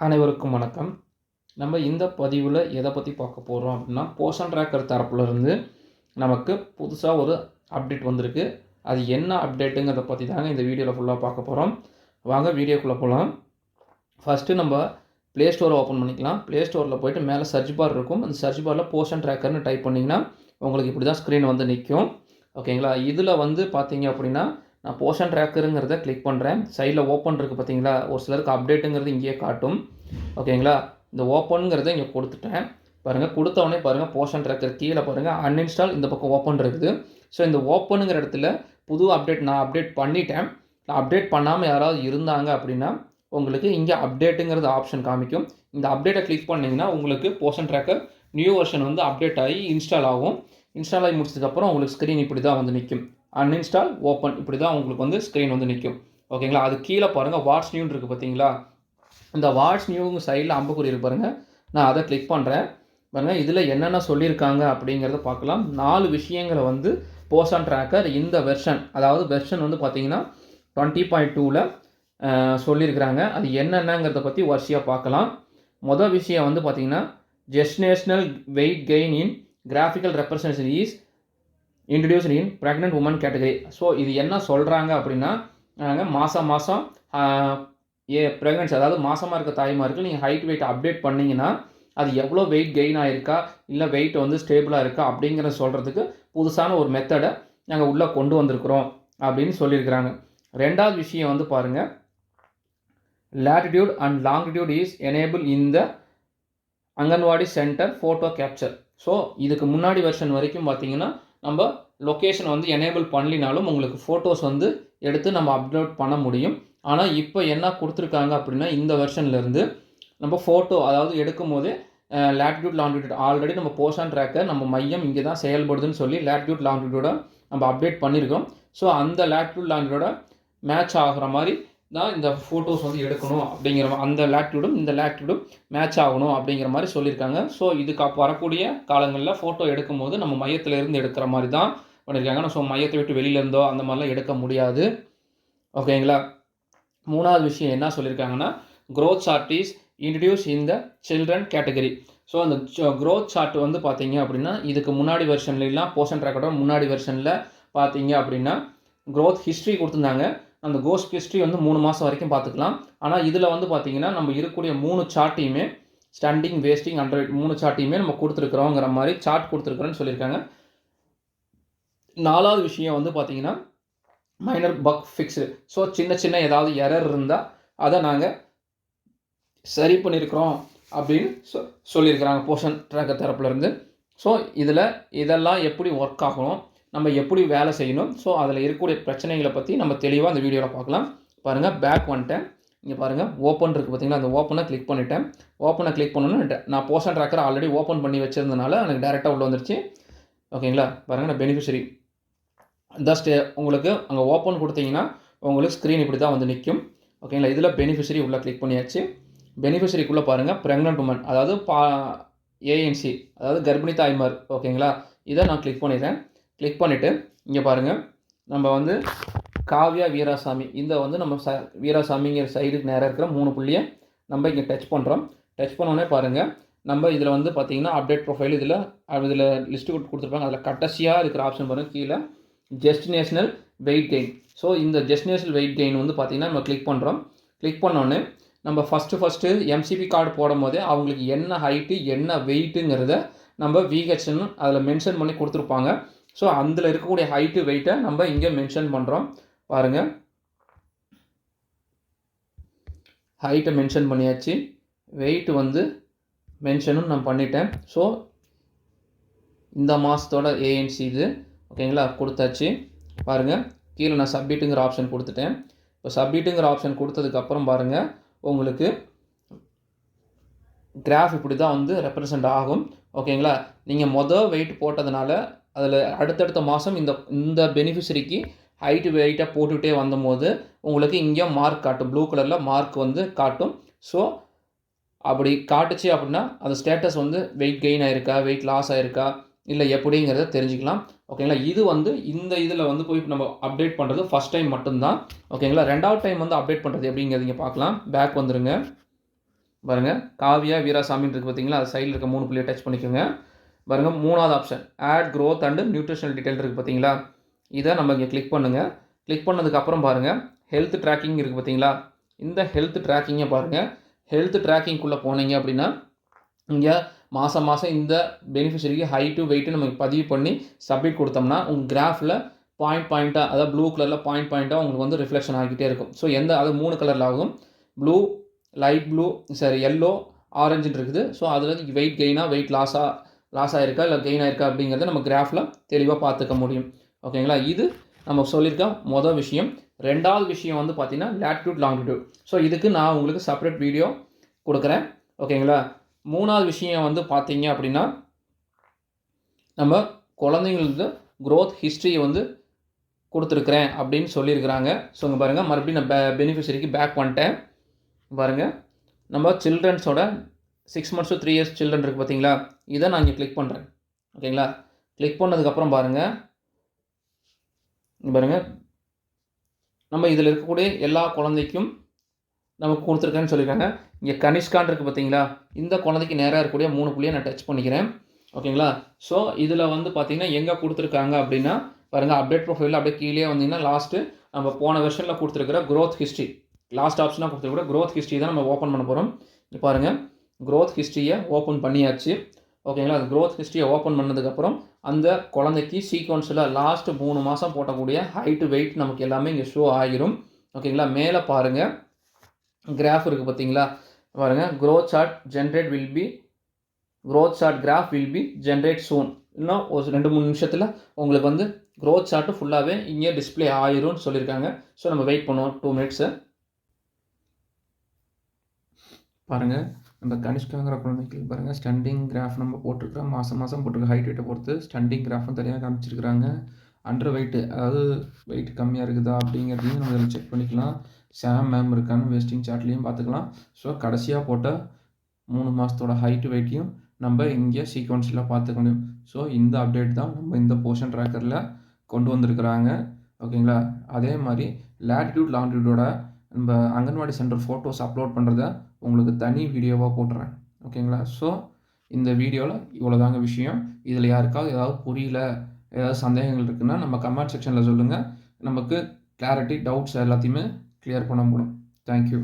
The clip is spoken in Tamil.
அனைவருக்கும் வணக்கம். நம்ம இந்த பதிவில் எதை பற்றி பார்க்க போகிறோம் அப்படின்னா, போஷன் ட்ராக்கர் தரப்புலேருந்து நமக்கு புதுசாக ஒரு அப்டேட் வந்திருக்கு. அது என்ன அப்டேட்டுங்கிறத பற்றி தாங்க இந்த வீடியோவில் ஃபுல்லாக பார்க்க போகிறோம். வாங்க வீடியோக்குள்ளே போகலாம். ஃபஸ்ட்டு நம்ம ப்ளே ஸ்டோரை ஓப்பன் பண்ணிக்கலாம். ப்ளே ஸ்டோரில் போய்ட்டு மேலே சர்ச் பார் இருக்கும். அந்த சர்ச் பாரில் போஷன் ட்ராக்கர்னு டைப் பண்ணிங்கன்னா உங்களுக்கு இப்படி தான் ஸ்க்ரீன் வந்து நிற்கும். ஓகேங்களா? இதில் வந்து பார்த்தீங்க அப்படின்னா, நான் போஷன் ட்ராக்கருங்கிறத கிளிக் பண்ணுறேன். சைடில் ஓப்பன் இருக்குது பார்த்தீங்களா? ஒரு சிலருக்கு அப்டேட்டுங்கிறது இங்கேயே காட்டும். ஓகேங்களா? இந்த ஓப்பனுங்கிறத இங்கே கொடுத்துட்டேன். பாருங்கள், கொடுத்தவொடனே பாருங்கள் போஷன் ட்ராக்கர் கீழே பாருங்கள் அன்இன்ஸ்டால், இந்த பக்கம் ஓப்பன் இருக்குது. ஸோ இந்த ஓப்பனுங்கிற இடத்துல புது அப்டேட் நான் அப்டேட் பண்ணிட்டேன். நான் அப்டேட் பண்ணாமல் யாராவது இருந்தாங்க அப்படின்னா உங்களுக்கு இங்கே அப்டேட்டுங்கிறது ஆப்ஷன் காமிக்கும். இந்த அப்டேட்டை கிளிக் பண்ணிங்கன்னா உங்களுக்கு போஷன் ட்ராக்கர் நியூ வெர்ஷன் வந்து அப்டேட் ஆகி இன்ஸ்டால் ஆகும். இன்ஸ்டால் ஆகி முடிச்சதுக்கப்புறம் உங்களுக்கு ஸ்க்ரீன் இப்படி தான் வந்து நிற்கும். அன்இன்ஸ்டால், ஓப்பன், இப்படி தான் உங்களுக்கு வந்து ஸ்க்ரீன் வந்து நிற்கும். ஓகேங்களா? அது கீழே பாருங்கள் வாட்ஸ் நியூன்னு இருக்குது பார்த்தீங்களா? இந்த வாட்ஸ் நியூங்க சைடில் அம்புக்குறி இருக்கு பாருங்கள். நான் அதை கிளிக் பண்ணுறேன். பாருங்கள், இதில் என்னென்ன சொல்லியிருக்காங்க அப்படிங்கிறத பார்க்கலாம். 4 விஷயங்களை வந்து போஷன் ட்ராக்கர் இந்த வெர்ஷன், அதாவது வெர்ஷன் வந்து பார்த்தீங்கன்னா 20.2ல் சொல்லியிருக்கிறாங்க. அது என்னென்னங்கிறத பற்றி வரிசையாக பார்க்கலாம். மொதல் விஷயம் வந்து பார்த்தீங்கன்னா, gestational weight gain in graphical representation is introduced in pregnant woman category. So இது என்ன சொல்கிறாங்க அப்படின்னா, மாதம் மாதம் ப்ரெக்னன்சி, அதாவது மாதமாக இருக்க தாய்மாருக்கு நீங்கள் ஹைட் வெயிட் அப்டேட் பண்ணிங்கன்னா அது எவ்வளோ வெயிட் கெயின் ஆகிருக்கா, இல்லை வெயிட் வந்து ஸ்டேபிளாக இருக்கா அப்படிங்கிற சொல்கிறதுக்கு புதுசான ஒரு மெத்தடை நாங்கள் உள்ளே கொண்டு வந்திருக்கிறோம் அப்படின்னு சொல்லியிருக்கிறாங்க. ரெண்டாவது விஷயம் வந்து பாருங்கள், latitude and longitude is enable in the anganwadi centre photo capture. So இதுக்கு முன்னாடி வெர்ஷன் வரைக்கும் பார்த்தீங்கன்னா நம்ம லொக்கேஷன் வந்து எனேபிள் பண்ணலினாலும் உங்களுக்கு ஃபோட்டோஸ் வந்து எடுத்து நம்ம அப்லோட் பண்ண முடியும். ஆனால் இப்போ என்ன கொடுத்துருக்காங்க அப்படின்னா, இந்த வெர்ஷன்லேருந்து நம்ம ஃபோட்டோ, அதாவது எடுக்கும் போதே லேட்டிடியூட் லாங்கிடியூட் ஆல்ரெடி நம்ம போஷன் ட்ராக்கர் நம்ம மையம் இங்கே தான் செயல்படுதுன்னு சொல்லி லேட்டிடியூட் லாங்கிடியூடோட நம்ம அப்டேட் பண்ணியிருக்கோம். ஸோ அந்த லேட்டிடியூட் லாங்கிடியூடோட மேட்ச் ஆகிற மாதிரி தான் இந்த ஃபோட்டோஸ் வந்து எடுக்கணும் அப்படிங்கிற, அந்த லேட்டிடியூடும் இந்த லேட்டிடியூடும் மேட்ச் ஆகணும் அப்படிங்கிற மாதிரி சொல்லியிருக்காங்க. ஸோ இதுக்கு வரக்கூடிய காலங்களில் ஃபோட்டோ எடுக்கும் போது நம்ம மையத்திலேருந்து எடுக்கிற மாதிரி தான் பண்ணியிருக்காங்க. ஸோ மையத்தை விட்டு வெளியிலேருந்தோ அந்த மாதிரிலாம் எடுக்க முடியாது. ஓகேங்களா? மூணாவது விஷயம் என்ன சொல்லியிருக்காங்கன்னா, growth chart is introduce in the children category. So அந்த க்ரோத் சார்ட் வந்து பார்த்தீங்க அப்படின்னா, இதுக்கு முன்னாடி வெர்ஷன்லாம் போஷன் ட்ராக்கரோட முன்னாடி வெர்ஷனில் பார்த்தீங்க அப்படின்னா க்ரோத் ஹிஸ்ட்ரி கொடுத்துருந்தாங்க. அந்த க்ரோத் ஹிஸ்ட்ரி வந்து 3 மாதம் வரைக்கும் பார்த்துக்கலாம். ஆனால் இதில் வந்து பார்த்தீங்கன்னா நம்ம இருக்கக்கூடிய 3 சார்ட்டையுமே ஸ்டாண்டிங், வேஸ்டிங், அண்டர் வெயிட் 3 சார்ட்டையுமே நம்ம கொடுத்துருக்குறோங்கிற மாதிரி சார்ட் கொடுத்துருக்குறோன்னு சொல்லியிருக்காங்க. 4வது விஷயம் வந்து பார்த்தீங்கன்னா மைனர் பக் ஃபிக்ஸு. ஸோ சின்ன ஏதாவது எரர் இருந்தால் அதை நாங்கள் சரி பண்ணியிருக்கிறோம் அப்படின்னு சொல்லியிருக்கிறாங்க போஷன் ட்ராக்கர் தரப்புலேருந்து. ஸோ இதெல்லாம் எப்படி ஒர்க் ஆகணும், நம்ம எப்படி வேலை செய்யணும், ஸோ அதில் இருக்கக்கூடிய பிரச்சனைகளை பற்றி நம்ம தெளிவாக அந்த வீடியோவில் பார்க்கலாம். பாருங்கள், பேக் வந்துட்டேன். இங்கே பாருங்கள், ஓப்பன் இருக்குது பார்த்தீங்களா? அந்த ஓப்பனை கிளிக் பண்ணிவிட்டேன். ஓப்பனை கிளிக் பண்ணணுன்னு நான் போஷன் ட்ராக்கர் ஆல்ரெடி ஓப்பன் பண்ணி வச்சுருந்தனால எனக்கு டேரெக்டாக உள்ளே வந்துருச்சு. ஓகேங்களா? பாருங்கள், நான் பெனிஃபிஷரி ஜஸ்ட் உங்களுக்கு அங்கே ஓப்பன் கொடுத்தீங்கன்னா உங்களுக்கு ஸ்க்ரீன் இப்படி தான் வந்து நிற்கும். ஓகேங்களா? இதில் பெனிஃபிஷரி உள்ளே கிளிக் பண்ணியாச்சு. பெனிஃபிஷரிக்குள்ளே பாருங்கள், ப்ரெக்னென்ட் உமன், அதாவது ஏஎன்சி, அதாவது கர்ப்பிணி தாய்மார். ஓகேங்களா? இதை நான் கிளிக் பண்ணிடுறேன். கிளிக் பண்ணிவிட்டு இங்கே பாருங்கள், நம்ம வந்து காவ்யா வீராசாமி, இந்த வந்து நம்ம வீராசாமிங்கிற சைடுக்கு நேராக இருக்கிற 3 புள்ளியை நம்ம இங்கே டச் பண்ணுறோம். டச் பண்ணோன்னே பாருங்கள், நம்ம இதில் வந்து பார்த்திங்கன்னா அப்டேட் ப்ரொஃபைல் இதில் லிஸ்ட்டு கொடுத்துருப்பாங்க. அதில் கடைசியாக இருக்கிற ஆப்ஷன் பாருங்கள், கீழே ஜெஸ்டினேஷனல் வெயிட் கெயின். ஸோ இந்த ஜெஸ்டினேஷனல் வெயிட் கெயின் வந்து பார்த்திங்கன்னா நம்ம கிளிக் பண்ணுறோம். கிளிக் பண்ணோன்னே நம்ம ஃபஸ்ட்டு எம்சிபி கார்டு போடும் போதே அவங்களுக்கு என்ன ஹைட்டு என்ன வெயிட்டுங்கிறத நம்ம விஹெச்ன்னு அதில் மென்ஷன் பண்ணி கொடுத்துருப்பாங்க. ஸோ அதில் இருக்கக்கூடிய ஹைட்டு வெயிட்டை நம்ம இங்கே மென்ஷன் பண்ணுறோம். பாருங்கள், ஹைட்டை மென்ஷன் பண்ணியாச்சு, வெயிட்டு வந்து மென்ஷனும் நான் பண்ணிட்டேன். ஸோ இந்த மாதத்தோட ஏஎன்சி இது. ஓகேங்களா? கொடுத்தாச்சு. பாருங்கள், கீழே நான் சப்மிட்டுங்கிற ஆப்ஷன் கொடுத்துட்டேன். இப்போ சப்மிட்டுங்கிற ஆப்ஷன் கொடுத்ததுக்கப்புறம் பாருங்கள், உங்களுக்கு கிராஃப் இப்படி தான் வந்து ரெப்ரசன்ட் ஆகும். ஓகேங்களா? நீங்கள் வெயிட் போட்டதுனால அதில் அடுத்தடுத்த மாதம் இந்த பெனிஃபிஷரிக்கு ஹைட்டு வெயிட்டாக போட்டுகிட்டே வந்தபோது உங்களுக்கு இங்கே மார்க் காட்டும், ப்ளூ கலரில் மார்க் வந்து காட்டும். ஸோ அப்படி காட்டுச்சு அப்படின்னா அந்த ஸ்டேட்டஸ் வந்து வெயிட் கெயின் ஆகிருக்கா, வெயிட் லாஸ் ஆகிருக்கா, இல்லை எப்படிங்கிறத தெரிஞ்சுக்கலாம். ஓகேங்களா? இது வந்து இந்த இதில் வந்து போய் நம்ம அப்டேட் பண்ணுறது ஃபஸ்ட் டைம் மட்டும்தான். ஓகேங்களா? 2வது டைம் வந்து அப்டேட் பண்ணுறது எப்படிங்கிறது இங்கே பார்க்கலாம். பேக் வந்துருங்க. பாருங்கள் காவியா வீராசாமின்னு இருக்குது பார்த்தீங்களா, அது சைடில் இருக்க 3 புள்ளியை டச் பண்ணிக்கோங்க. பாருங்கள் 3வது option add growth and nutritional detail இருக்குது பார்த்தீங்களா, இதை நம்ம இங்கே கிளிக் பண்ணுங்கள். கிளிக் பண்ணதுக்கப்புறம் பாருங்கள் ஹெல்த் ட்ராக்கிங் இருக்குது பார்த்தீங்களா, இந்த ஹெல்த் ட்ராக்கிங்கை பாருங்கள். ஹெல்த் ட்ராக்கிங்குள்ளே போனீங்க அப்படின்னா இங்கே மாதம் இந்த பெனிஃபிஷரிக்கு ஹைட்டு வெயிட்டு நமக்கு பதிவு பண்ணி சப்மிட் கொடுத்தோம்னா உங்கள் கிராஃபில் பாயிண்ட்டாக, அதாவது ப்ளூ கலரில் பாயிண்ட்டாக உங்களுக்கு வந்து ரிஃப்ளெக்ஷன் ஆகிக்கிட்டே இருக்கும். ஸோ அது 3 கலரில் ஆகும். ப்ளூ, லைட் ப்ளூ, எல்லோ, ஆரஞ்சுன்னு இருக்குது. ஸோ அதில் வெயிட் கெயினாக வெயிட் லாஸ் ஆகிருக்கா இல்லை கெயின் ஆகிருக்கா அப்படிங்கிறத நம்ம கிராஃபில் தெளிவாக பார்த்துக்க முடியும். ஓகேங்களா, இது நம்ம சொல்லியிருக்க மொதல் விஷயம். 2வது விஷயம் வந்து பார்த்திங்கன்னா லேட்டிடியூட் லாங்கிடியூட். ஸோ இதுக்கு நான் உங்களுக்கு செப்பரேட் வீடியோ கொடுக்குறேன். ஓகேங்களா, 3வது விஷயம் வந்து பார்த்தீங்க அப்படின்னா நம்ம குழந்தைங்களுக்கு க்ரோத் ஹிஸ்ட்ரியை வந்து கொடுத்துருக்குறேன் அப்படின்னு சொல்லியிருக்கிறாங்க. ஸோ இங்கே பாருங்கள் மறுபடியும் நான் பெனிஃபிஷரிக்கு பேக் பண்ணிட்டேன். பாருங்கள் நம்ம சில்ட்ரன்ஸோட 6 months to 3 years சில்ட்ரன் இருக்குது பார்த்தீங்களா, இதை நான் இங்கே கிளிக் பண்ணுறேன். ஓகேங்களா, கிளிக் பண்ணதுக்கப்புறம் பாருங்கள் நம்ம இதில் இருக்கக்கூடிய எல்லா குழந்தைக்கும் நமக்கு கொடுத்துருக்கேன்னு சொல்லியிருக்காங்க. இங்கே கனிஷ்கான் இருக்குது பார்த்தீங்களா, இந்த குழந்தைக்கு நேராக இருக்கக்கூடிய 3 புள்ளியை நான் டச் பண்ணிக்கிறேன். ஓகேங்களா, ஸோ இதில் வந்து பார்த்திங்கன்னா எங்கே கொடுத்துருக்காங்க அப்படின்னா பாருங்கள் அப்டேட் ப்ரொஃபைலில் அப்படியே கீழே வந்தீங்கன்னா லாஸ்ட்டு நம்ம போன வெர்ஷனில் கொடுத்துருக்கிற க்ரோத் ஹிஸ்ட்ரி லாஸ்ட் ஆப்ஷனாக கொடுத்துருக்கிற க்ரோத் ஹிஸ்ட்ரி தான் நம்ம ஓப்பன் பண்ண போகிறோம். இப்போ பாருங்கள் க்ரோத் ஹிஸ்ட்ரியை ஓப்பன் பண்ணியாச்சு. ஓகேங்களா, அது க்ரோத் ஹிஸ்ட்ரியை ஓப்பன் பண்ணதுக்கப்புறம் அந்த குழந்தைக்கு சீக்வன்ஸில் லாஸ்ட்டு 3 மாதம் போட்டக்கூடிய ஹைட்டு வெயிட் நமக்கு எல்லாமே இங்கே ஷோ ஆகிரும். ஓகேங்களா, மேலே பாருங்கள் கிராஃப் இருக்குது பார்த்தீங்களா, பாருங்கள் growth chart graph will be generate soon. இன்னும் ஒரு 2-3 நிமிஷத்தில் உங்களுக்கு வந்து க்ரோத் சார்ட்டு ஃபுல்லாகவே இங்கே டிஸ்பிளே ஆயிரும்னு சொல்லியிருக்காங்க. ஸோ நம்ம வெயிட் பண்ணுவோம் 2 minutes. பாருங்கள் நம்ம கனிஷ்காங்கிற குழந்தைக்கு பாருங்கள் ஸ்டண்டிங் கிராஃப் நம்ம போட்டிருக்கிறோம். மாதம் போட்டிருக்க ஹைட் வெயிட்டை பொறுத்து ஸ்டண்டிங் கிராஃபும் தனியாக காமிச்சிருக்கிறாங்க. அண்டர் வெயிட்டு, அதாவது வெயிட் கம்மியாக இருக்குதா அப்படிங்கிறதையும் நம்ம இதில் செக் பண்ணிக்கலாம். சாம் மேம் இருக்கான்னு வேஸ்டிங் சார்ட்லேயும் பார்த்துக்கலாம். ஸோ கடைசியாக போட்ட 3 மாதத்தோட ஹைட்டு வெயிட்டையும் நம்ம இங்கே சீக்வன்ஸில் பார்த்துக்க முடியும். ஸோ இந்த அப்டேட் தான் நம்ம இந்த போர்ஷன் ட்ராக்கரில் கொண்டு வந்திருக்கிறாங்க. ஓகேங்களா, அதே மாதிரி லேட்டிடியூட் லாங்கிடியூடோட நம்ம அங்கன்வாடி சென்டர் ஃபோட்டோஸ் அப்லோட் பண்ணுறத உங்களுக்கு தனி வீடியோவாக போட்டுறேன். ஓகேங்களா, ஸோ இந்த வீடியோவில் இவ்வளோதாங்க விஷயம். இதில் யாருக்காவது ஏதாவது புரியல, ஏதாவது சந்தேகங்கள் இருக்குன்னா நம்ம கமெண்ட் செக்ஷனில் சொல்லுங்கள். நமக்கு கிளாரிட்டி டவுட்ஸ் எல்லாத்தையுமே கிளியர் பண்ண முடியும். தேங்க்யூ.